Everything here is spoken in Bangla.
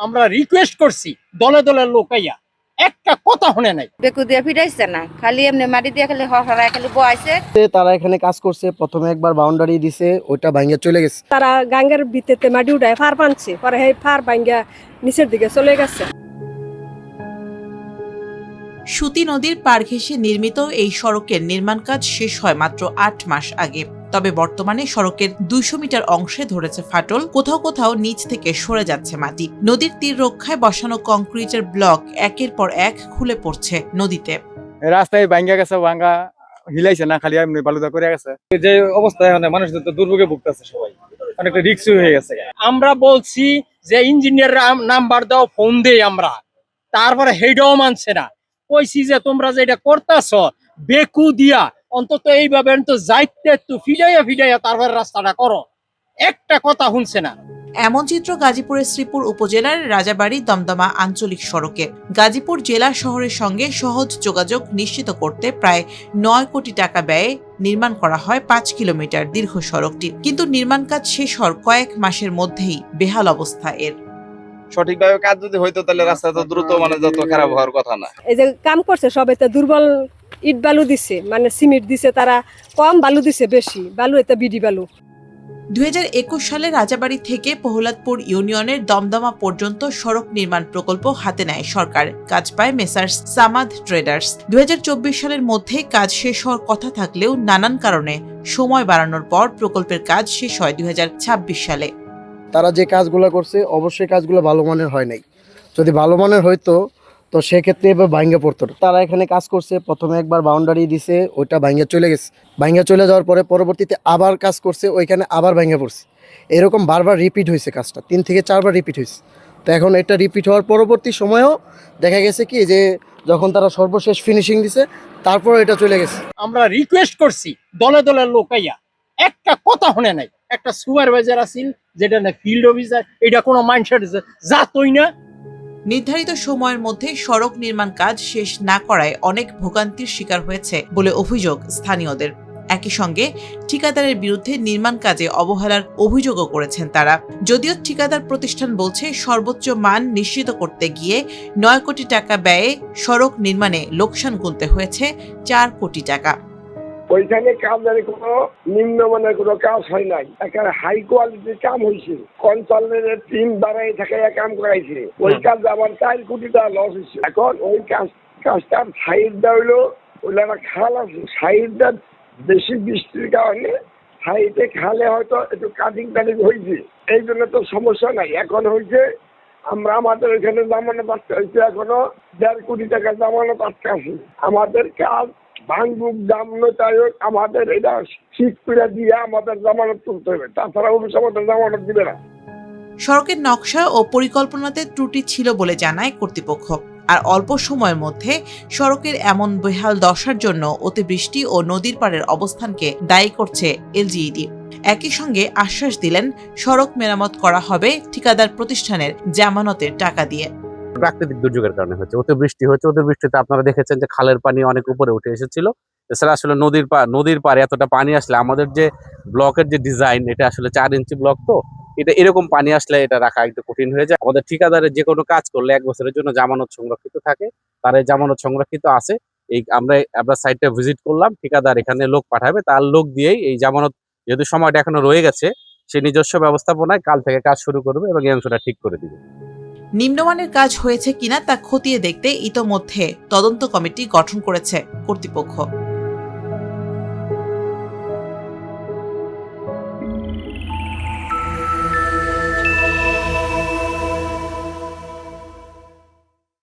আমরা রিকোয়েস্ট করছি দলে দলে লোকাইয়া একটা কথা শুনে নাই। বেকু দিয়ে ফিরাইছে না, খালি এমনি মাটি দিয়ে খালি হরায় খালি বয়াইছে। তারা এখানে কাজ করছে, প্রথমে একবার বাউন্ডারি দিছে, ওইটা ভাঙ্গা চলে গেছে। তারা গাঙ্গের ভিতরে মাটি উঠায় ফার বানছে, পরে সেই ফার ভাঙ্গা নিচের দিকে চলে গেছে। সুতি নদীর পাড় ঘেঁষে নির্মিত এই সড়কের নির্মাণ কাজ শেষ হয় মাত্র ৮ মাস আগে। তবে বর্তমানে সড়কের ২০০ মিটার অংশে ধরেছে ফাটল, কোথাও কোথাও নিচ থেকে সরে যাচ্ছে মাটি। নদীর তীর রক্ষায় বসানো কংক্রিটের ব্লক একের পর এক খুলে পড়ছে নদীতে। রাস্তায় ভাঙ্গা গেছে, ভাঙ্গা হিলাইছে না, খালি এমনি বালুদা করে গেছে। যে অবস্থায় মানুষ তো দুর্ভোগে ভুগতেছে, সবাই অনেকটা রিস্ক হয়ে গেছে। আমরা বলছি যে ইঞ্জিনিয়ার নাম্বার দাও, ফোন দেই আমরা, তারপরে হেডও মানছে না। কইছি যে তোমরা যেটা করতেছ বেকু দিয়া অন্তত এইভাবে তো যাইতে একটু ফিডাইয়া তারপরে রাস্তাটা করো, একটা কথা শুনছে না। এমন চিত্র গাজীপুরের শ্রীপুর উপজেলার রাজাবাড়ী দমদমা আঞ্চলিক সড়কে। গাজীপুর জেলা শহরের সঙ্গে সহজ যোগাযোগ নিশ্চিত করতে প্রায় ৯ কোটি টাকা ব্যয়ে নির্মাণ করা হয় ৫ কিলোমিটার দীর্ঘ সড়কটি, কিন্তু নির্মাণ কাজ শেষ হওয়ার কয়েক মাসের মধ্যেই বেহাল অবস্থা এর। সঠিকভাবে কাজ যদি হইতো তাহলে রাস্তা তো দ্রুত যত খারাপ হওয়ার কথা না। এই যে কাম করছে সবাই তো দুর্বল ইট বালু দিছে, সিমেন্ট দিছে, তারা কম বালু দিছে, বেশি বালু এটা বিডি বালু। ২০২১ সালে রাজাবাড়ী থেকে প্রহ্লাদপুর ইউনিয়নের দমদমা পর্যন্ত সড়ক নির্মাণ প্রকল্প হাতে নেয় সরকার। কাজ পায় মেসার্স সামাদ ট্রেডার্স। ২০২৪ সালের মধ্যে কাজ শেষ হওয়ার কথা থাকলেও নানান কারণে সময় বাড়ানোর পর প্রকল্পের কাজ শেষ হয় ২০২৬ সালে। তারা যে কাজগুলো করছে অবশ্যই কাজগুলো ভালো মানের হয় নাই। যদি ভালো মানের হইতো তো সেক্ষেত্রে এবার ভাঙ্গা পড়তো। তারা এখানে কাজ করছে, প্রথমে একবার বাউন্ডারি দিছে, ওইটা ভাঙ্গা চলে গেছে। ভাঙ্গা চলে যাওয়ার পরে পরবর্তীতে আবার কাজ করছে, ওইখানে আবার ভাঙ্গা পড়ছে। এরকম বারবার রিপিট হয়েছে, কাজটা ৩ থেকে ৪ বার রিপিট হয়েছে। তো এখন এটা রিপিট হওয়ার পরবর্তী সময়েও দেখা গেছে কি যে যখন তারা সর্বশেষ ফিনিশিং দিছে তারপর এটা চলে গেছে। আমরা রিকোয়েস্ট করছি দলে দলে লোকাইয়া একটা কথা শুনে নাই। একটা সুপারভাইজার আছিল যেটা না ফিল্ড অফিসার, এটা কোনো মানুষের জাতই না। নির্ধারিত সময়ের মধ্যে সড়ক নির্মাণ কাজ শেষ না করায় অনেক ভোগান্তির শিকার হয়েছে বলে অভিযোগ স্থানীয়দের। একই সঙ্গে ঠিকাদারের বিরুদ্ধে নির্মাণ কাজে অবহেলার অভিযোগও করেছেন তারা। যদিও ঠিকাদার প্রতিষ্ঠান বলছে সর্বোচ্চ মান নিশ্চিত করতে গিয়ে ৯ কোটি টাকা ব্যয়ে সড়ক নির্মাণে লোকসান গুনতে হয়েছে ৪ কোটি টাকা। ওইখানে কাজের কোনো নিম্নমানের কোনো কাজ হয় নাই, একেবারে হাই কোয়ালিটির কাম হয়েছে। কনসালটেন্টের টিম দাঁড়াই থাকে কাম করাইছে, ওই কাজ আবার ৪ কোটি টাকা লস হয়েছে। এখন ওই কাজটার সাইডটা হইলো ওইটা একটা খাল আছে, সাইডটা বেশি বৃষ্টির কারণে সাইডে খালে হয়তো একটু কাটিং হয়েছে, এই জন্য তো সমস্যা নাই। এখন হয়েছে আমরা আমাদের এখানে জামানত আটকা হয়েছে, এখনো ১.৫ কোটি টাকা জামানত আটকা আছে। আমাদের কাজ ভাঙুক জামানত, আমাদের এটা ঠিক করে দিয়ে আমাদের জামানত তুলতে হবে, তাছাড়া অফিস আমাদের জামানত দিবে না। সড়কের নকশা ও পরিকল্পনাতে ত্রুটি ছিল বলে জানায় কর্তৃপক্ষ। আর অল্প সময়ের মধ্যে সড়কের এমন বেহাল দশার জন্য অতিবৃষ্টি ও নদীর পাড়ের অবস্থানকে দায়ী করছে এলজিইডি। একই সঙ্গে আশ্বাস দিলেন সড়ক মেরামত করা হবে ঠিকাদার প্রতিষ্ঠানের জামানতের টাকা দিয়ে। প্রাকৃতিক দুর্যোগের কারণে হচ্ছে, অতিবৃষ্টি হচ্ছে। অতিবৃষ্টিতে আপনারা দেখেছেন যে খালের পানি অনেক উপরে উঠে এসেছিল। এছাড়া আসলে নদীর পাড়ে এতটা পানি আসলে আমাদের যে ব্লকের যে ডিজাইন, এটা আসলে ৪ ইঞ্চি ব্লক, তো এটা এরকম পানি আসলে এটা রাখা একটু কঠিন হয়ে যায়। আমাদের ঠিকাদারের যে কোনো কাজ করলে ১ বছরের জন্য জামানত সংরক্ষিত থাকে, তার এই জামানত সংরক্ষিত আছে। এই আমরা সাইটটা ভিজিট করলাম, ঠিকাদার এখানে লোক পাঠাবে, তার লোক দিয়েই এই জামানত, যেহেতু সময়টা এখনো রয়ে গেছে, সে নিজস্ব ব্যবস্থাপনায় কাল থেকে কাজ শুরু করবে এবং এই অংশটা ঠিক করে দিবে। নিম্নমানের কাজ হয়েছে কিনা তা খতিয়ে দেখতে ইতোমধ্যে তদন্ত কমিটি গঠন করেছে কর্তৃপক্ষ।